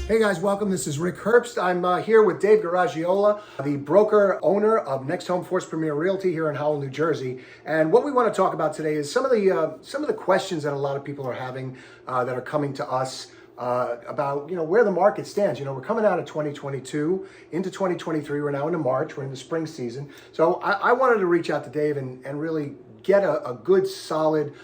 Hey guys, welcome. This is Rick Herbst. I'm here with Dave Garagiola, the broker owner of Next Home Force Premier Realty here in Howell, New Jersey. And what we want to talk about today is some of the questions that a lot of people are having that are coming to us about where the market stands. We're coming out of 2022 into 2023. We're now into March. We're in the spring season. So I wanted to reach out to Dave and really get a good, solid,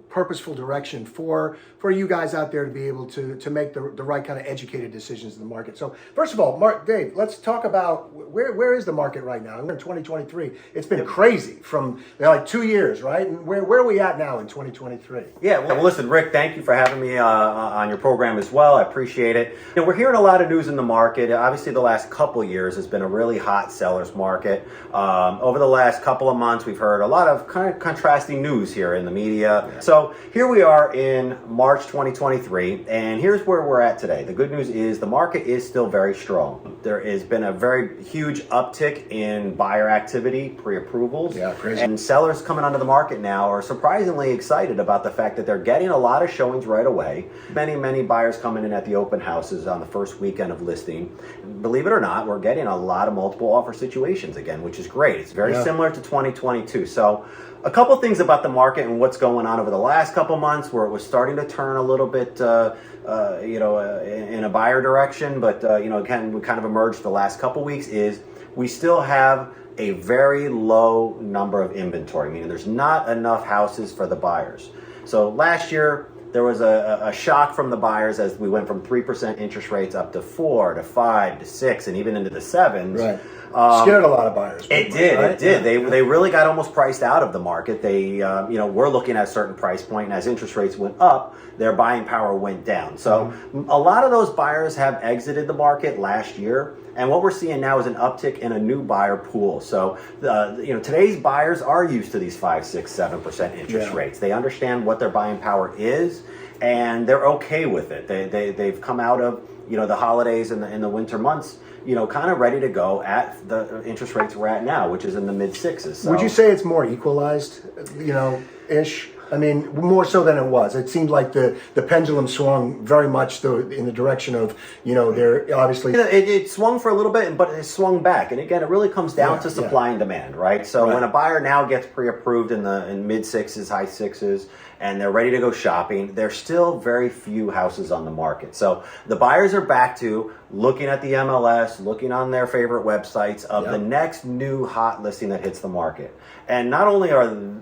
purposeful direction for you guys out there to be able to make the right kind of educated decisions in the market. So first of all, Dave, let's talk about where is the market right now? We're in 2023. It's been crazy from like 2 years, right? And where are we at now in 2023? Yeah, well, listen, Rick, thank you for having me on your program as well. I appreciate it. We're hearing a lot of news in the market. Obviously, the last couple of years has been a really hot seller's market. Over the last couple of months, we've heard a lot of kind of contrasting news here in the media. Yeah. So here we are in March 2023, and here's where we're at today. The good news is the market is still very strong. There has been a very huge uptick in buyer activity, pre-approvals. Yeah, crazy. And sellers coming onto the market now are surprisingly excited about the fact that they're getting a lot of showings right away. Many buyers coming in at the open houses on the first weekend of listing. Believe it or not, we're getting a lot of multiple offer situations again, which is great. It's very similar to 2022. So a couple things about the market and what's going on over the last couple months, where it was starting to turn a little bit, in a buyer direction. But again, we kind of emerged the last couple weeks. Is we still have a very low number of inventory, meaning there's not enough houses for the buyers. So last year there was a shock from the buyers as we went from 3% interest rates up to 4 to 5 to 6 and even into the 7s. Right. Scared a lot of buyers. It did. Right? It did. They really got almost priced out of the market. They, we're looking at a certain price point, and as interest rates went up, their buying power went down. So a lot of those buyers have exited the market last year, and what we're seeing now is an uptick in a new buyer pool. So, today's buyers are used to these 5, 6, 7% interest rates. They understand what their buying power is, and they're okay with it. They've come out of the holidays and the winter months, kind of ready to go at the interest rates we're at now, which is in the mid 6s. So. Would you say it's more equalized, ish? I mean, more so than it was. It seemed like the pendulum swung very much in the direction of, they're obviously... It swung for a little bit, but it swung back. And again, it really comes down to supply and demand, right? So when a buyer now gets pre-approved in mid 6s, high 6s, and they're ready to go shopping, there's still very few houses on the market. So the buyers are back to looking at the MLS, looking on their favorite websites of the next new hot listing that hits the market. And not only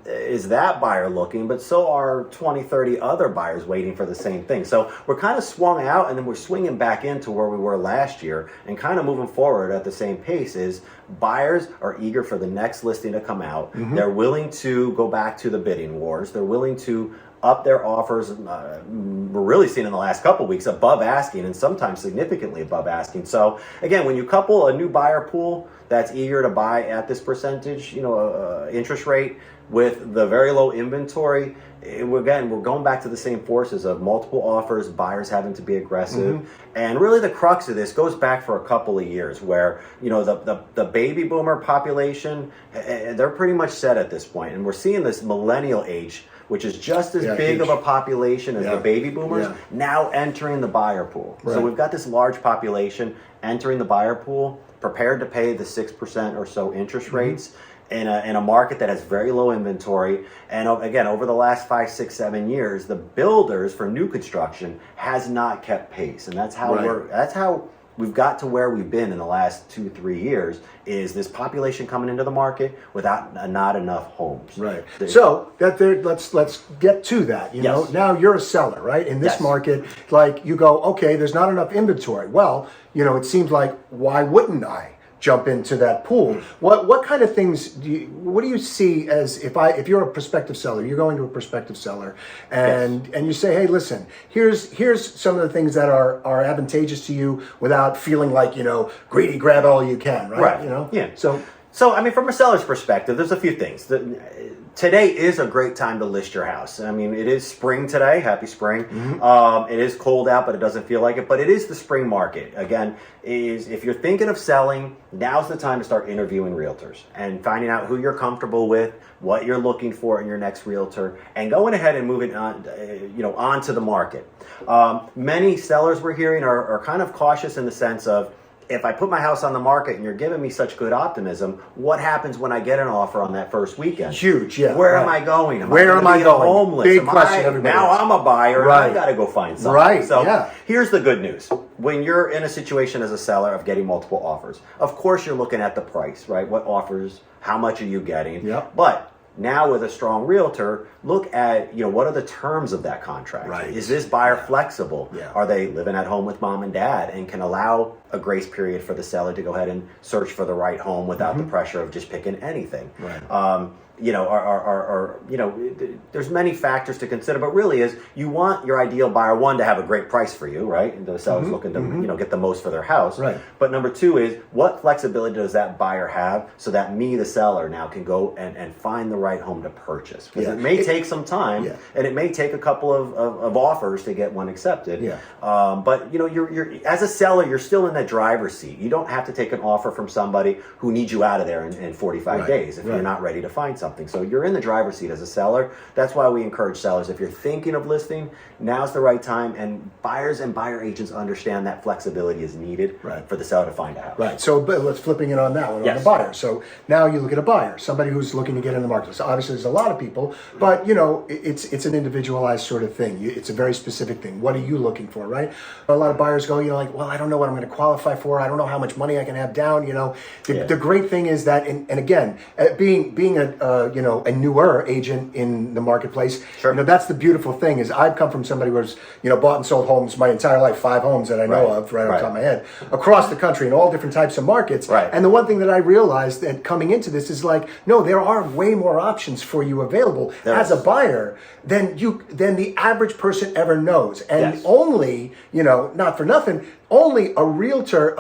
is that buyer looking, but so are 20, 30 other buyers waiting for the same thing. So we're kind of swung out, and then we're swinging back into where we were last year and kind of moving forward at the same pace. Is buyers are eager for the next listing to come out. They're willing to go back to the bidding wars. They're willing to up their offers. We're really seeing in the last couple of weeks above asking, and sometimes significantly above asking. So again, when you couple a new buyer pool that's eager to buy at this percentage, interest rate with the very low inventory, we're going back to the same forces of multiple offers, buyers having to be aggressive. And really the crux of this goes back for a couple of years where, the baby boomer population, they're pretty much set at this point. And we're seeing this millennial age, which is just as big of a population as the baby boomers, now entering the buyer pool. Right. So we've got this large population entering the buyer pool, prepared to pay the 6% or so interest rates in a market that has very low inventory. And again, over the last 5, 6, 7 years, the builders for new construction has not kept pace. And that's how we've got to where we've been in the last 2, 3 years, is this population coming into the market without not enough homes. Right. So let's get to that. Now you're a seller, right? In this market, like you go, okay, there's not enough inventory. Well, it seems like, why wouldn't I jump into that pool? What kind of things what do you see as if you're a prospective seller, you're going to a prospective seller and you say, hey, listen, here's some of the things that are advantageous to you without feeling like, greedy, grab all you can, right? So I mean, from a seller's perspective, there's a few things. today is a great time to list your house. I mean, it is spring today. Happy spring. It is cold out, but it doesn't feel like it. But it is the spring market. Again, if you're thinking of selling, now's the time to start interviewing realtors and finding out who you're comfortable with, what you're looking for in your next realtor, and going ahead and moving on, onto the market. Many sellers we're hearing are kind of cautious in the sense of, if I put my house on the market and you're giving me such good optimism, what happens when I get an offer on that first weekend? Huge, yeah. Where am I going? Where am I going? Homeless? Big question, everybody. Now I'm a buyer and I got to go find something. Right, So yeah. here's the good news. When you're in a situation as a seller of getting multiple offers, of course you're looking at the price, right? What offers, how much are you getting? Yep. But now with a strong realtor, look at, what are the terms of that contract? Right. Is this buyer flexible? Yeah. Are they living at home with mom and dad and can allow a grace period for the seller to go ahead and search for the right home without the pressure of just picking anything? Right. There's many factors to consider, but really is you want your ideal buyer, one, to have a great price for you, right? And the seller's looking to, get the most for their house. Right. But number two is, what flexibility does that buyer have so that me, the seller, now can go and find the right home to purchase? Because it may take some time, and it may take a couple of offers to get one accepted. Yeah. But you're as a seller, you're still in the driver's seat. You don't have to take an offer from somebody who needs you out of there in 45 days if you're not ready to find something. So you're in the driver's seat as a seller. That's why we encourage sellers, if you're thinking of listing, now's the right time. And buyers and buyer agents understand that flexibility is needed for the seller to find a house. Right. So but let's flipping it on that one, on Yes. the buyer. So now you look at a buyer, somebody who's looking to get in the market. So obviously there's a lot of people, but it's an individualized sort of thing. It's a very specific thing. What are you looking for, right? A lot of buyers go, well, I don't know what I'm going to qualify for. I don't know how much money I can have down. The great thing is that, and again, being a newer agent in the marketplace, that's the beautiful thing is I've come from somebody who's bought and sold homes my entire life, 5 homes that I know of right on top of my head, across the country in all different types of markets. Right. And the one thing that I realized that coming into this is no, there are way more options for you available as a buyer than the average person ever knows. And only, not for nothing, only a realtor,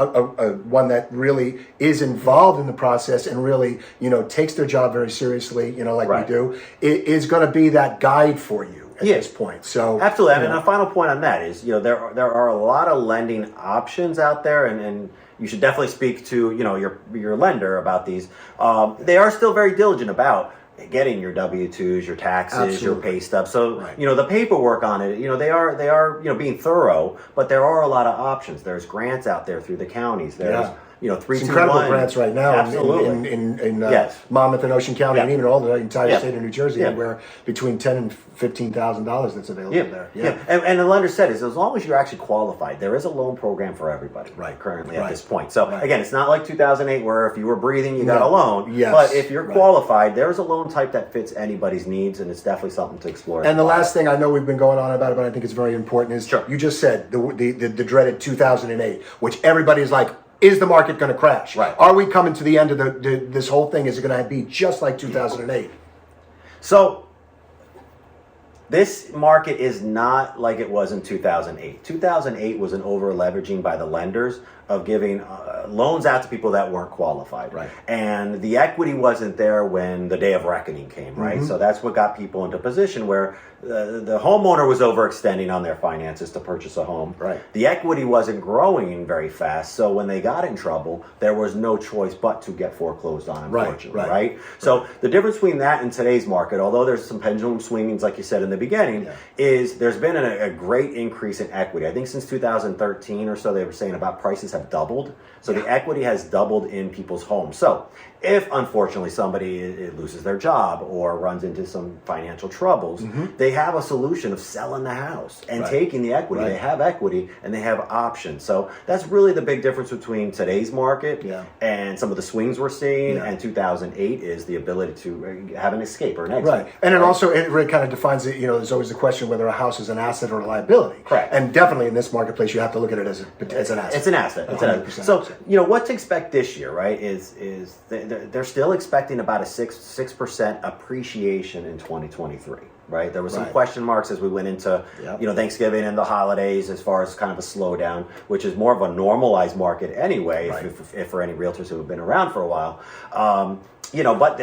one that really is involved in the process and really, takes their job very seriously, like we do, is going to be that guide for you at this point. So absolutely. And a final point on that is, there are a lot of lending options out there, and you should definitely speak to, your lender about these. They are still very diligent about getting your W-2s, your taxes, your pay stubs. So, the paperwork on it, they are being thorough, but there are a lot of options. There's grants out there through the counties. There's, 321. Incredible grants right now Absolutely. in Monmouth and Ocean County, and even all the entire state of New Jersey, where between $10,000 and $15,000 that's available there. And the lender said is as long as you're actually qualified, there is a loan program for everybody currently at this point. So again, it's not like 2008 where if you were breathing, you got a loan. Yes. But if you're qualified, there's a loan type that fits anybody's needs, and it's definitely something to explore. And the last thing, I know we've been going on about it, but I think it's very important, is you just said the dreaded 2008, which everybody is like, is the market going to crash? Right. Are we coming to the end of this whole thing? Is it going to be just like 2008? So this market is not like it was in 2008. 2008 was an over leveraging by the lenders of giving loans out to people that weren't qualified. Right. And the equity wasn't there when the day of reckoning came, right? So that's what got people into position where the homeowner was overextending on their finances to purchase a home. Right. The equity wasn't growing very fast, so when they got in trouble, there was no choice but to get foreclosed on, unfortunately, right? So the difference between that and today's market, although there's some pendulum swingings, like you said in the beginning, is there's been a great increase in equity. I think since 2013 or so, they were saying about prices have doubled. So the equity has doubled in people's homes. So if unfortunately somebody loses their job or runs into some financial troubles, they have a solution of selling the house and taking the equity. They have equity and they have options. So that's really the big difference between today's market and some of the swings we're seeing and 2008 is the ability to have an escape or an exit. Right. And it also, it really kind of defines it, there's always the question whether a house is an asset or a liability. Correct. And definitely in this marketplace, you have to look at it as an asset. It's an asset. It's an asset. So, what to expect this year, right, is they're still expecting about a 6% appreciation in 2023. right? There was some Right. question marks as we went into, Yep. Thanksgiving and the holidays, as far as kind of a slowdown, which is more of a normalized market anyway, Right. if for any realtors who have been around for a while. But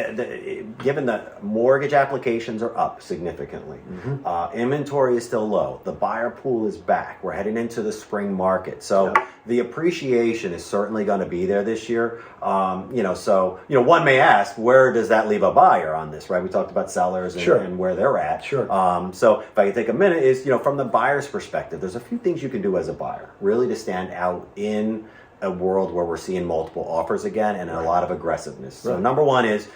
given that mortgage applications are up significantly, inventory is still low. The buyer pool is back. We're heading into the spring market, so the appreciation is certainly going to be there this year. One may ask, where does that leave a buyer on this? Right? We talked about sellers and, Sure. and where they're at. Sure. So if I can take a minute, is from the buyer's perspective, there's a few things you can do as a buyer, really to stand out in a world where we're seeing multiple offers again and a lot of aggressiveness. So Right. number one is,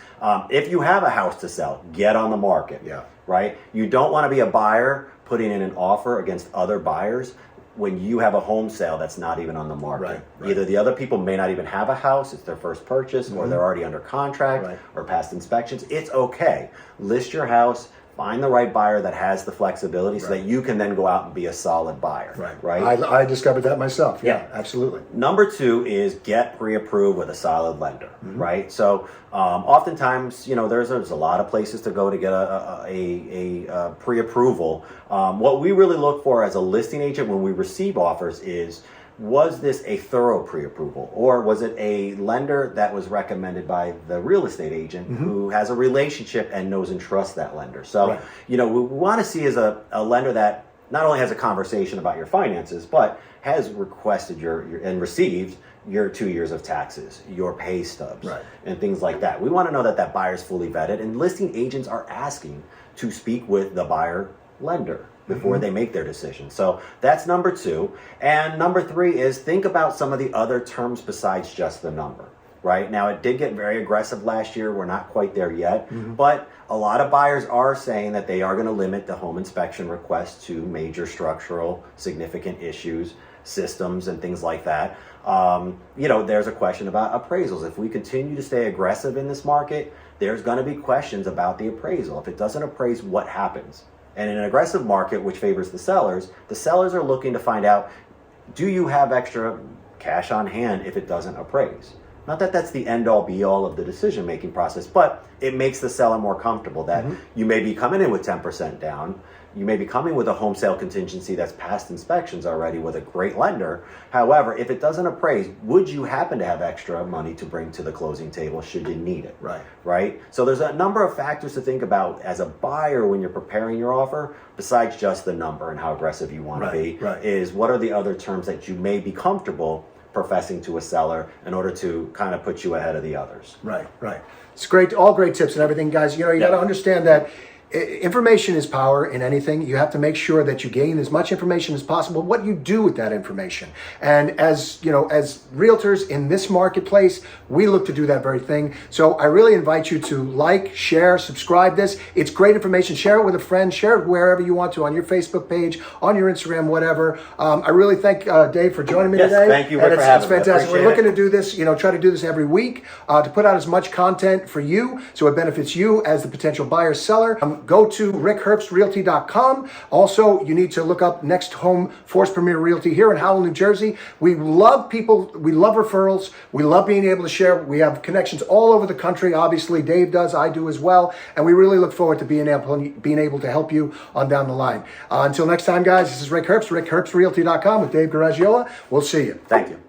if you have a house to sell, get on the market. Yeah. Right? You don't want to be a buyer putting in an offer against other buyers when you have a home sale that's not even on the market. Right, right. Either the other people may not even have a house, it's their first purchase, or they're already under contract Right. or past inspections. It's okay. List your house. Find the right buyer that has the flexibility so Right. that you can then go out and be a solid buyer. Right? I discovered that myself. Yeah, absolutely. Number two is get pre-approved with a solid lender, right? So oftentimes, there's a lot of places to go to get a pre-approval. What we really look for as a listing agent when we receive offers is, was this a thorough pre-approval, or was it a lender that was recommended by the real estate agent who has a relationship and knows and trusts that lender? So, Right. we want to see as a lender that not only has a conversation about your finances, but has requested your and received your 2 years of taxes, your pay stubs, Right. and things like that. We want to know that that buyer's fully vetted, and listing agents are asking to speak with the buyer lender before they make their decision. So that's number two. And number three is think about some of the other terms besides just the number. Right now, it did get very aggressive last year. We're not quite there yet, but a lot of buyers are saying that they are going to limit the home inspection request to major structural significant issues, systems, and things like that. There's a question about appraisals. If we continue to stay aggressive in this market, there's going to be questions about the appraisal. If it doesn't appraise, what happens? And in an aggressive market, which favors the sellers are looking to find out, do you have extra cash on hand if it doesn't appraise? Not that that's the end-all be-all of the decision-making process, but it makes the seller more comfortable that you may be coming in with 10% down. You may be coming with a home sale contingency that's passed inspections already with a great lender. However, if it doesn't appraise, would you happen to have extra money to bring to the closing table should you need it? Right? So there's a number of factors to think about as a buyer when you're preparing your offer, besides just the number and how aggressive you want to be, is what are the other terms that you may be comfortable professing to a seller in order to kind of put you ahead of the others. Right. It's great, all great tips and everything, guys. You got to understand that information is power in anything. You have to make sure that you gain as much information as possible, what you do with that information. And as realtors in this marketplace, we look to do that very thing. So I really invite you to like, share, subscribe this. It's great information. Share it with a friend, share it wherever you want to, on your Facebook page, on your Instagram, whatever. I really thank Dave for joining me today. Thank you, Rick, for having me. It's fantastic. We're Appreciate looking to do this, try to do this every week, to put out as much content for you so it benefits you as the potential buyer seller. Go to rickherbstrealty.com. Also, you need to look up Next Home Force Premier Realty here in Howell, New Jersey. We love people. We love referrals. We love being able to share. We have connections all over the country. Obviously, Dave does. I do as well. And we really look forward to being able to help you on down the line. Until next time, guys, this is Rick Herbst, rickherbstrealty.com with Dave Garagiola. We'll see you. Thank you.